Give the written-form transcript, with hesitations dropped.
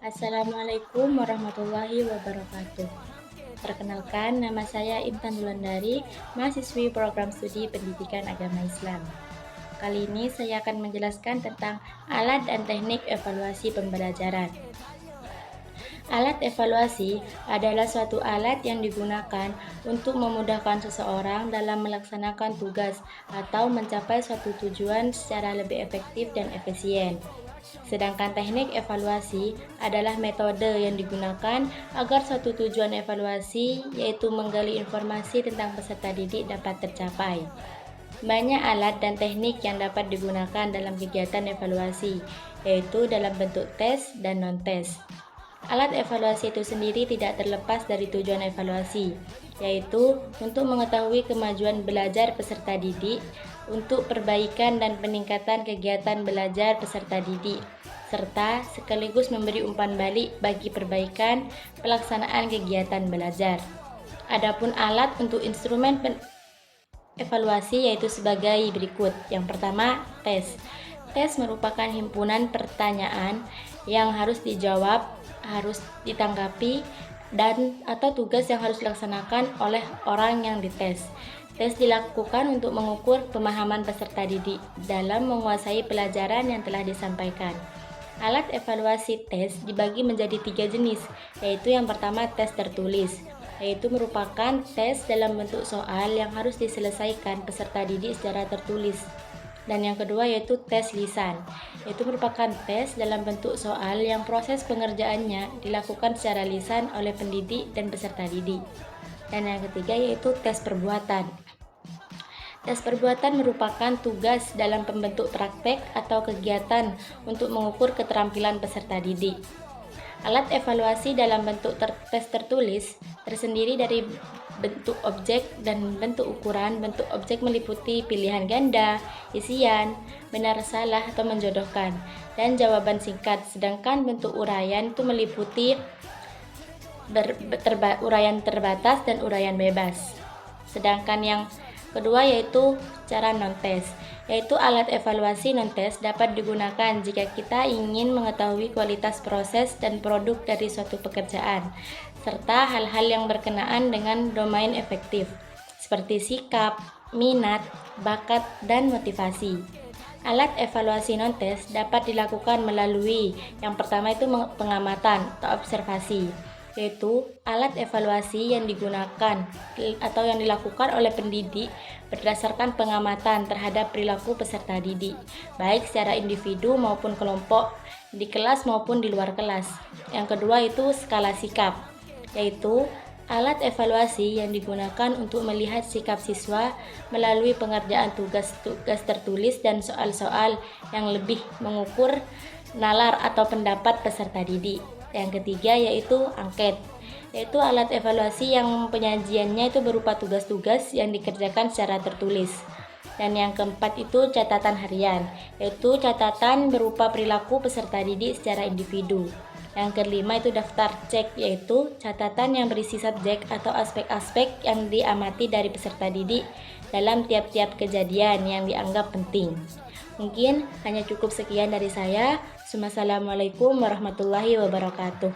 Assalamualaikum warahmatullahi wabarakatuh. Perkenalkan, nama saya Intan Wulandari, mahasiswi program studi Pendidikan Agama Islam. Kali ini saya akan menjelaskan tentang alat dan teknik evaluasi pembelajaran. Alat evaluasi adalah suatu alat yang digunakan untuk memudahkan seseorang dalam melaksanakan tugas atau mencapai suatu tujuan secara lebih efektif dan efisien. Sedangkan teknik evaluasi adalah metode yang digunakan agar suatu tujuan evaluasi, yaitu menggali informasi tentang peserta didik, dapat tercapai. Banyak alat dan teknik yang dapat digunakan dalam kegiatan evaluasi, yaitu dalam bentuk tes dan non-tes. Alat evaluasi itu sendiri tidak terlepas dari tujuan evaluasi, yaitu untuk mengetahui kemajuan belajar peserta didik, untuk perbaikan dan peningkatan kegiatan belajar peserta didik, serta sekaligus memberi umpan balik bagi perbaikan pelaksanaan kegiatan belajar. Adapun alat untuk instrumen evaluasi yaitu sebagai berikut. Yang pertama, tes. Tes merupakan himpunan pertanyaan yang harus dijawab, harus ditanggapi, dan atau tugas yang harus dilaksanakan oleh orang yang dites. Tes dilakukan untuk mengukur pemahaman peserta didik dalam menguasai pelajaran yang telah disampaikan. Alat evaluasi tes dibagi menjadi 3 jenis, yaitu yang pertama tes tertulis, yaitu merupakan tes dalam bentuk soal yang harus diselesaikan peserta didik secara tertulis. Dan yang kedua yaitu tes lisan, yaitu merupakan tes dalam bentuk soal yang proses pengerjaannya dilakukan secara lisan oleh pendidik dan peserta didik. Dan yang ketiga yaitu tes perbuatan. Tes perbuatan merupakan tugas dalam pembentuk praktek atau kegiatan untuk mengukur keterampilan peserta didik. Alat evaluasi dalam bentuk tes tertulis tersendiri dari bentuk objek dan bentuk ukuran. Bentuk objek meliputi pilihan ganda, isian, benar salah atau menjodohkan, dan jawaban singkat. Sedangkan bentuk uraian itu meliputi uraian terbatas dan uraian bebas. Sedangkan yang kedua yaitu cara non-tes, yaitu alat evaluasi non-tes dapat digunakan jika kita ingin mengetahui kualitas proses dan produk dari suatu pekerjaan, serta hal-hal yang berkenaan dengan domain efektif, seperti sikap, minat, bakat, dan motivasi. Alat evaluasi non-tes dapat dilakukan melalui yang pertama itu pengamatan atau observasi, yaitu alat evaluasi yang digunakan atau yang dilakukan oleh pendidik berdasarkan pengamatan terhadap perilaku peserta didik, baik secara individu maupun kelompok, di kelas maupun di luar kelas. Yang kedua itu skala sikap, yaitu alat evaluasi yang digunakan untuk melihat sikap siswa melalui pengerjaan tugas-tugas tertulis dan soal-soal yang lebih mengukur nalar atau pendapat peserta didik. Yang ketiga yaitu angket, yaitu alat evaluasi yang penyajiannya itu berupa tugas-tugas yang dikerjakan secara tertulis. Dan yang keempat itu catatan harian, yaitu catatan berupa perilaku peserta didik secara individu. Yang kelima itu daftar cek, yaitu catatan yang berisi subjek atau aspek-aspek yang diamati dari peserta didik dalam tiap-tiap kejadian yang dianggap penting. Mungkin hanya cukup sekian dari saya. Wassalamualaikum warahmatullahi wabarakatuh.